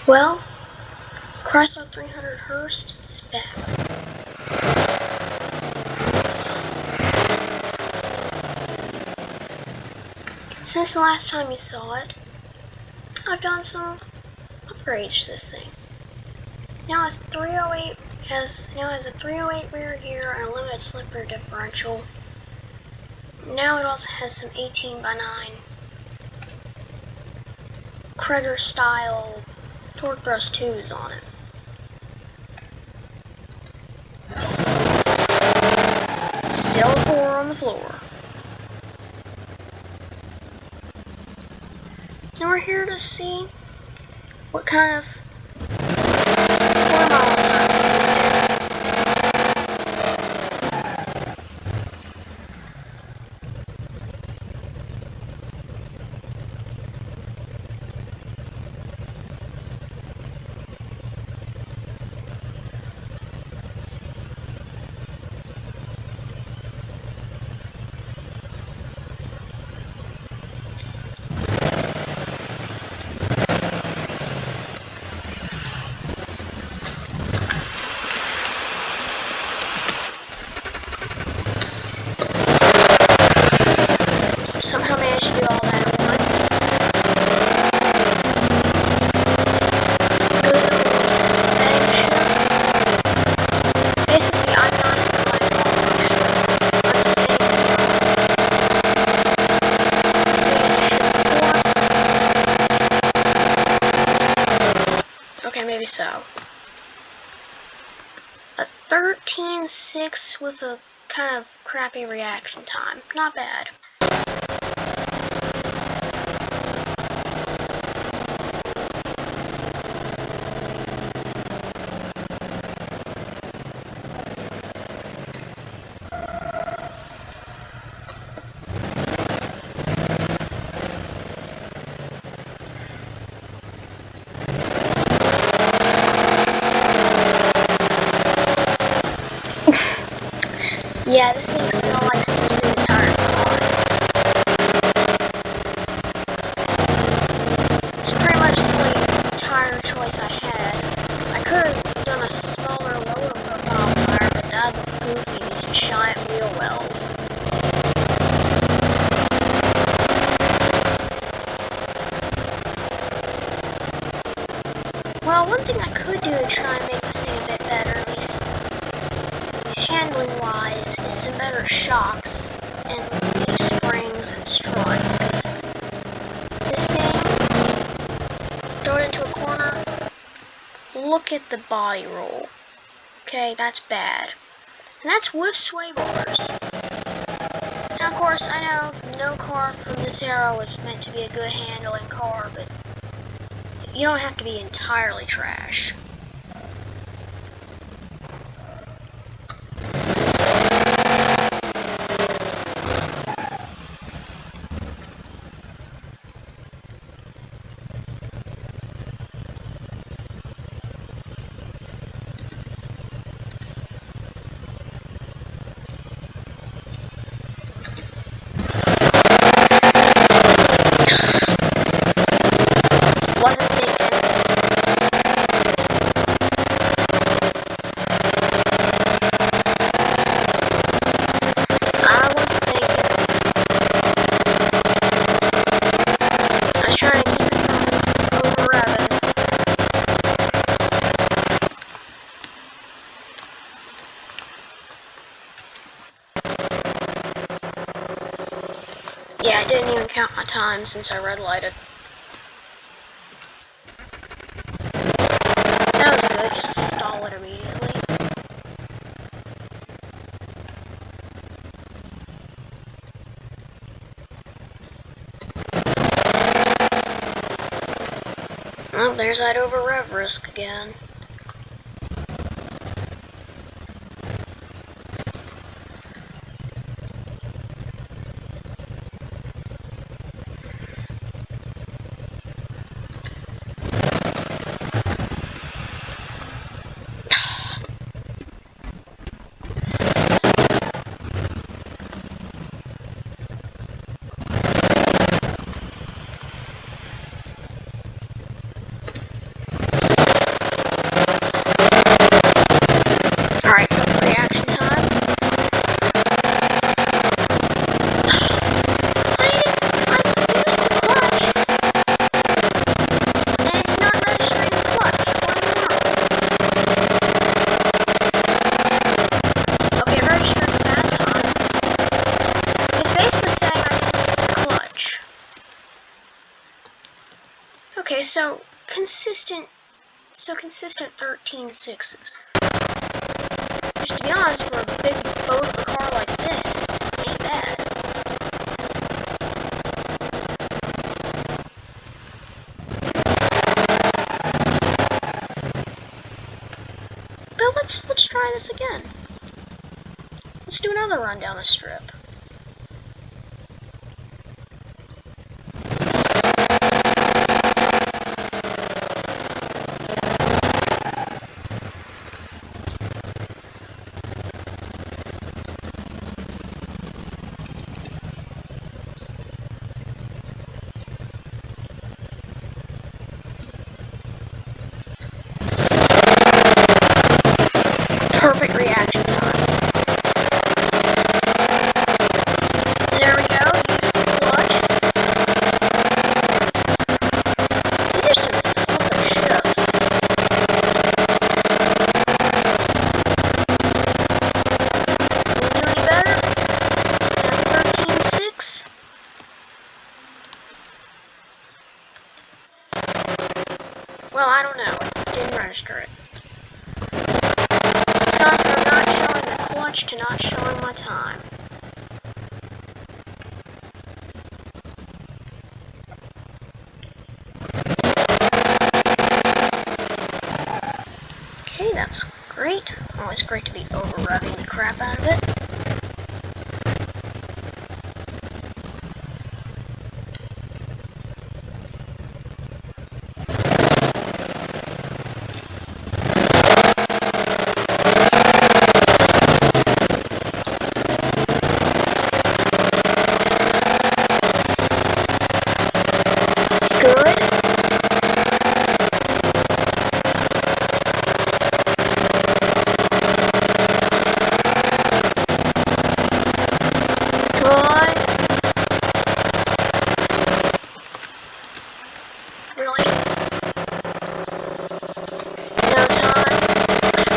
Well, Chrysler 300 Hurst is back. Since the last time you saw it, I've done some upgrades to this thing. Now it has a 308 rear gear and a limited slip rear differential. Now it also has some 18x9 Kreger style torque thrust 2s on it. Still a 4 on the floor. And we're here to see what kind of 4-mile times you can do. Somehow managed to do all that at once. Good heading shift. Basically, I'm not in the right motion. I'm staying in the okay, maybe so. A 13.6 with a kind of crappy reaction time. Not bad. Yeah, this thing still likes to spin the tires a lot. It's pretty much the only tire choice I had. I could have done a smaller, lower profile tire, but that would look goofy, these giant wheel wells. Well, one thing I could do to try and make this thing a bit better, at least handling-wise, is some better shocks and new springs and struts, because this thing, throw it into a corner, look at the body roll. Okay, that's bad. And that's with sway bars. Now, of course, I know no car from this era was meant to be a good handling car, but you don't have to be entirely trash. Wasn't thinking. I wasn't thinking. I was trying to keep it from over-revving. Yeah, I didn't even count my time since I red lighted. That was good, just stall it immediately. Well, there's that over-rev risk again. Okay, so consistent 13 sixes. Which, to be honest, for a big boat of a car like this, ain't bad. But let's try this again. Let's do another run down the strip. Perfect reaction time. There we go, use the clutch. These are some perfect shifts. Can we do any better? 13.6. Well, I don't know. It didn't register it. It's gone from not showing the clutch to not showing my time. Okay, that's great. Always great to be over-revving the crap out of it. Good. Good. Really? No time?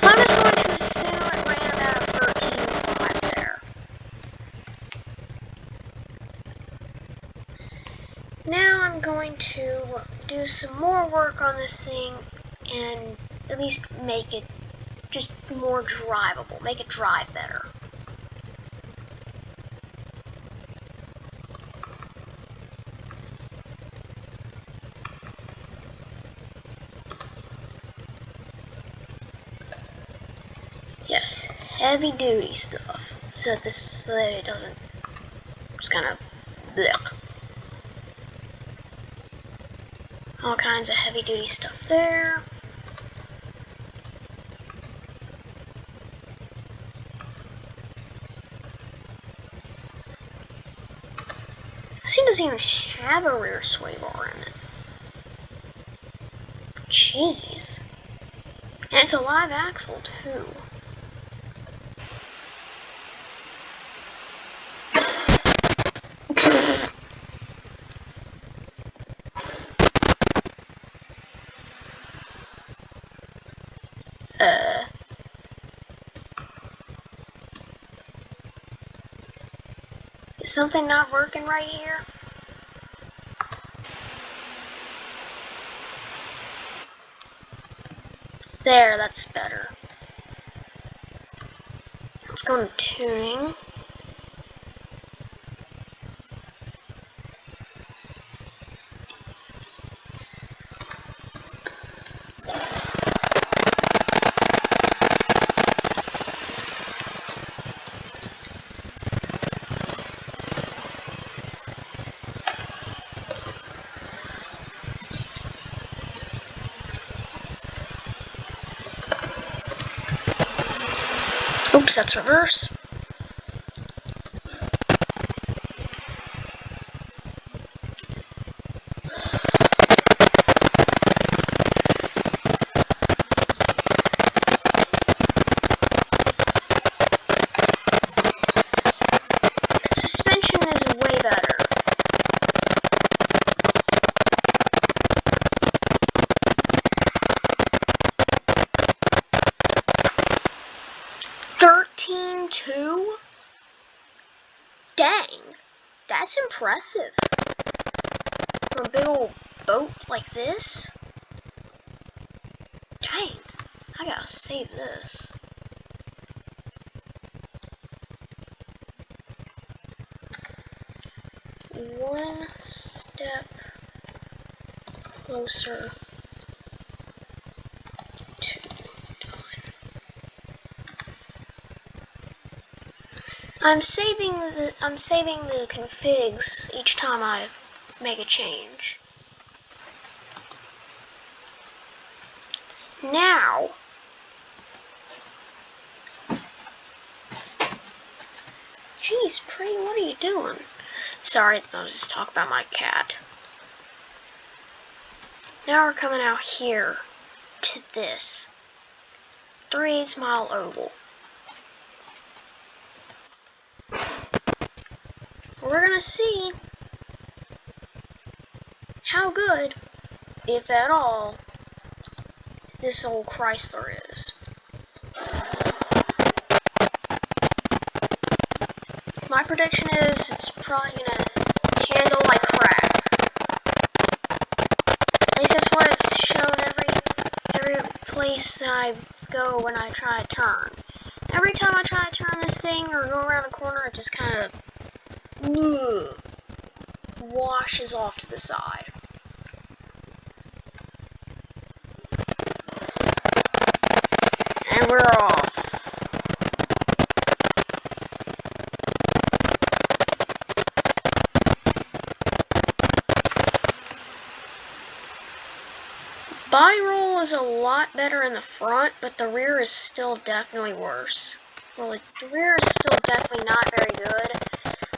I was going to assume it ran about 13.5 there. Now I'm going to do some more work on this thing and at least make it just more drivable, make it drive better. Yes, heavy duty stuff, so that it doesn't just kind of blech. All kinds of heavy duty stuff there. This thing doesn't even have a rear swivel in it. Jeez. And it's a live axle too. Is something not working right here? There, that's better. Let's go into tuning. Oops, that's reverse. Suspension is way better. $13.2? Dang, that's impressive. For a big old boat like this? Dang, I gotta save this. One step closer to done. I'm saving the configs each time I make a change. Now, geez, Pretty, what are you doing? Sorry, I was just talking about my cat. Now we're coming out here to this 3/8 mile oval. We're gonna see how good, if at all, this old Chrysler is. My prediction is it's probably gonna handle like crap. At least that's what it's shown every place that I go when I try to turn. Every time I try to turn this thing or go around the corner, it just kind of washes off to the side. And we're off. Body roll is a lot better in the front, but the rear is still definitely worse. Well, the rear is still definitely not very good.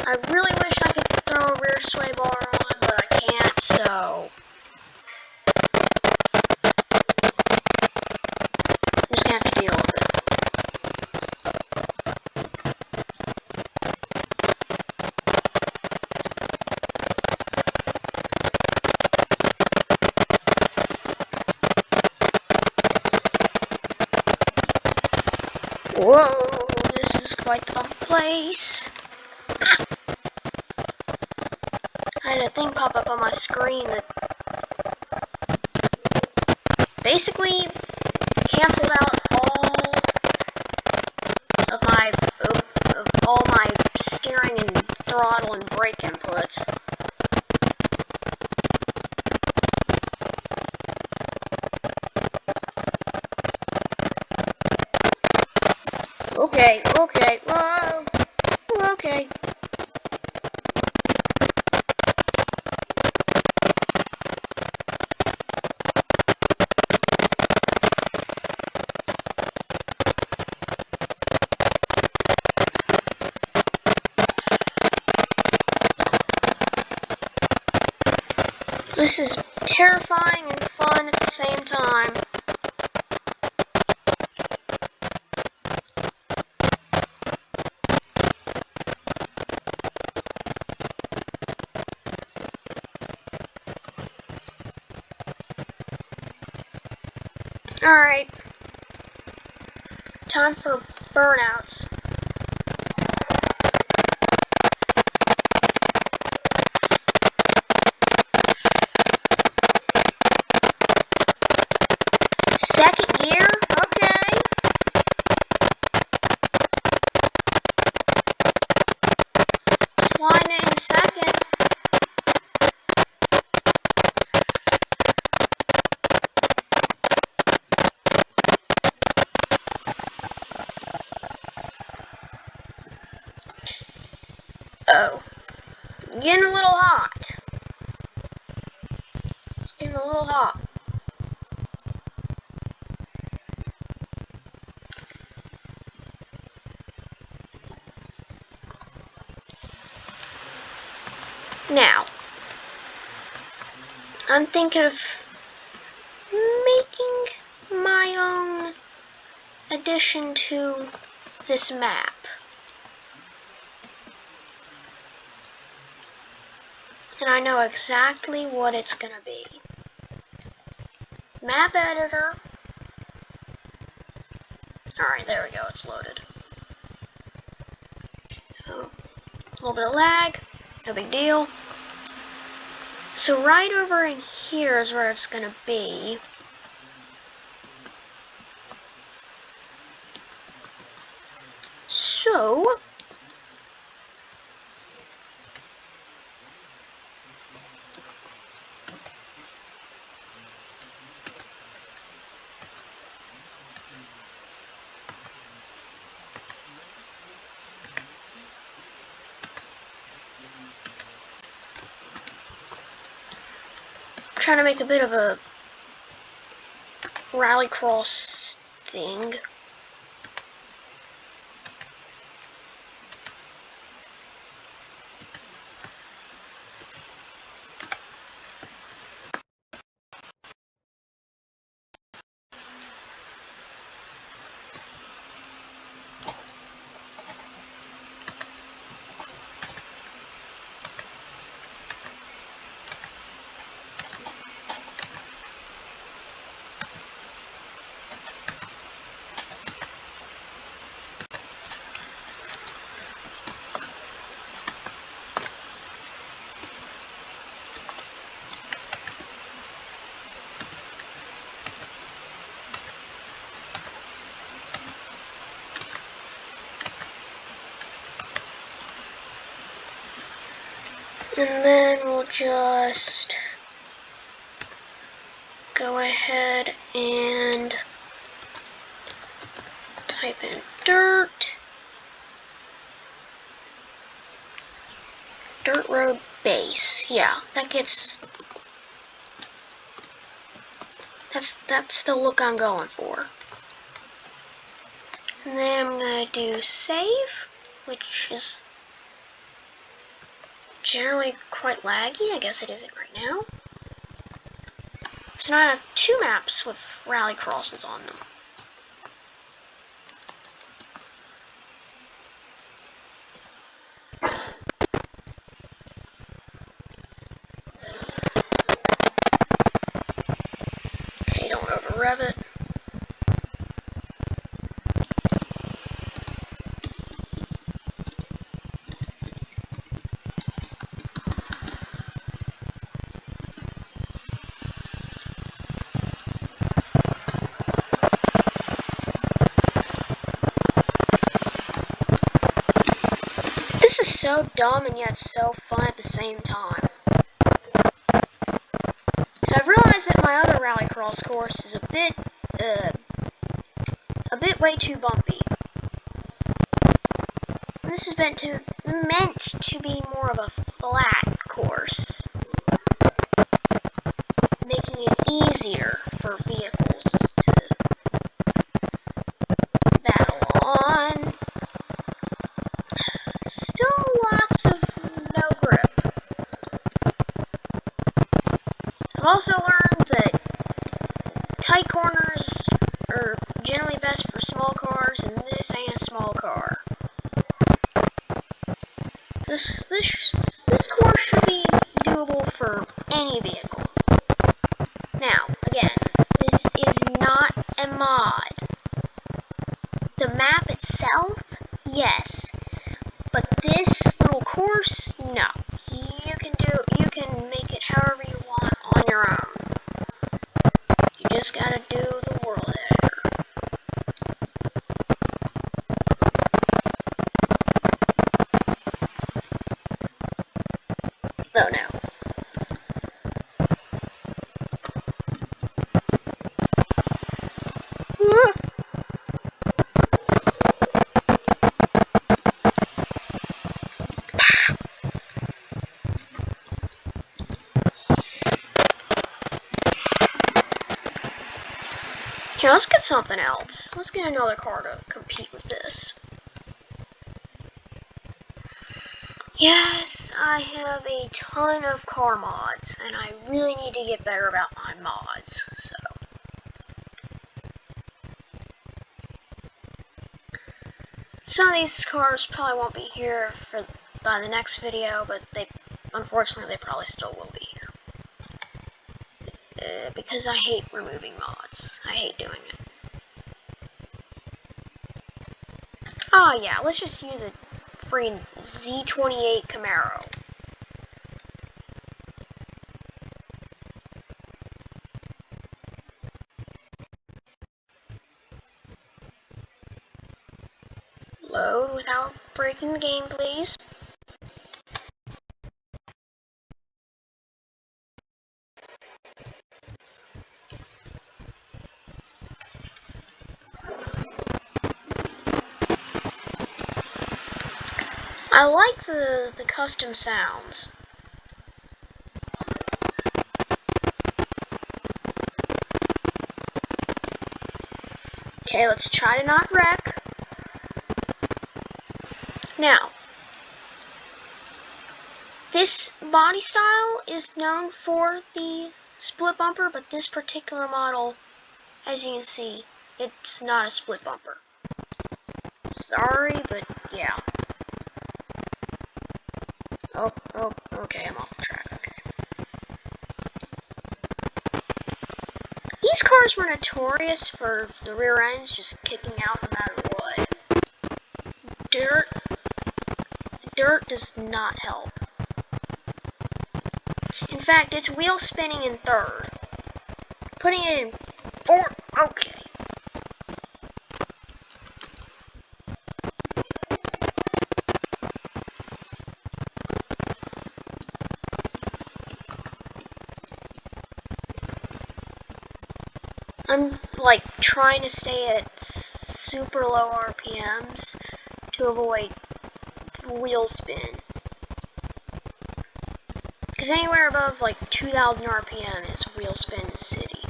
I really wish I could throw a rear sway bar on, but I can't, so I'm just gonna have to deal with it. Whoa, this is quite the place. I had a thing pop up on my screen that basically canceled out all my steering and throttle and brake inputs. Okay, whoa, okay. This is terrifying and fun at the same time. Alright, time for burnouts. Second gear, okay. Sliding it in second. Oh, getting a little hot. It's getting a little hot. Now, I'm thinking of making my own addition to this map. And I know exactly what it's gonna be. Map editor. Alright, there we go, it's loaded. A little bit of lag, no big deal. So right over in here is where it's gonna be. So I'm trying to make a bit of a rallycross thing. And then we'll just go ahead and type in dirt road base. Yeah, that's the look I'm going for. And then I'm gonna do save, which is generally quite laggy. I guess it isn't right now. So now I have two maps with rallycrosses on them. Okay, don't over-rev it. This is so dumb and yet so fun at the same time. So I've realized that my other rallycross course is a bit way too bumpy. This is meant to be more of a flat course, making it easier for vehicles to battle on. Still lots of no grip. I've also learned that tight corners are generally best for small cars, and this ain't a small car. This course should be doable for any vehicle. Now, again, this is not a mod. The map itself, yes, but this little course, no. You can make it however you want on your own. You just gotta do the world editor. Oh no. Here, let's get something else. Let's get another car to compete with this. Yes, I have a ton of car mods, and I really need to get better about my mods, so. Some of these cars probably won't be here by the next video, but unfortunately, they probably still will be. Because I hate removing mods. I hate doing it. Oh yeah, let's just use a free Z28 Camaro. Load without breaking the game, please. I like the custom sounds. Okay, let's try to not wreck. Now, this body style is known for the split bumper, but this particular model, as you can see, it's not a split bumper. Sorry, but yeah. Oh, okay, I'm off the track, okay. These cars were notorious for the rear ends just kicking out no matter what. Dirt does not help. In fact, it's wheel spinning in third. Putting it in fourth, okay. I'm like trying to stay at super low RPMs to avoid wheel spin. Because anywhere above like 2,000 RPM is wheel spin city.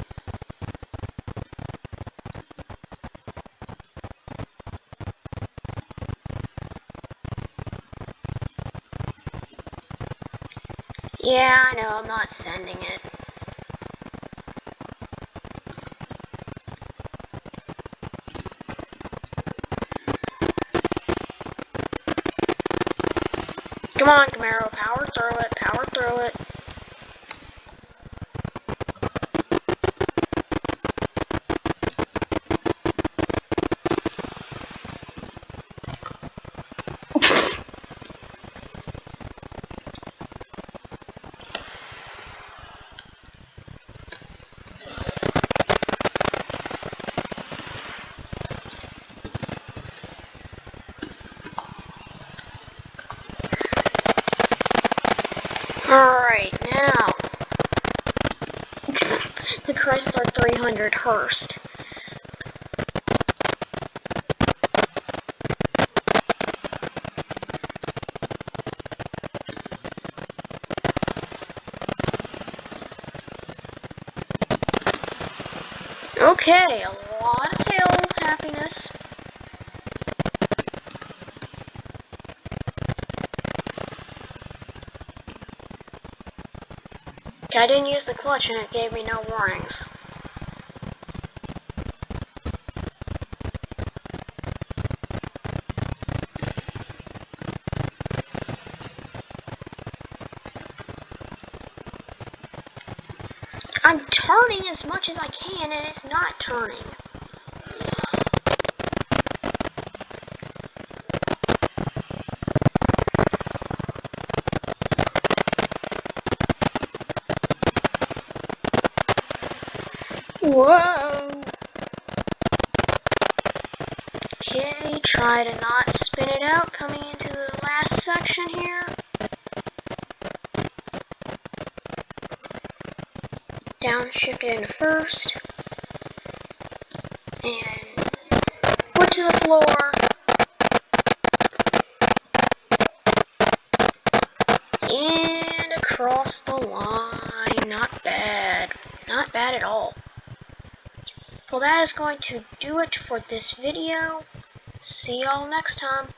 Yeah, I know, I'm not sending it. Come on, Camaro, power through it, power through it. Alright, now, the Chrysler 300 Hurst. Okay, a lot of tail happiness. Okay, I didn't use the clutch and it gave me no warnings. I'm turning as much as I can and it's not turning. Whoa! Okay, try to not spin it out coming into the last section here. Downshift it into first. And foot to the floor. And across the line. Not bad. Not bad at all. Well, that is going to do it for this video. See y'all next time.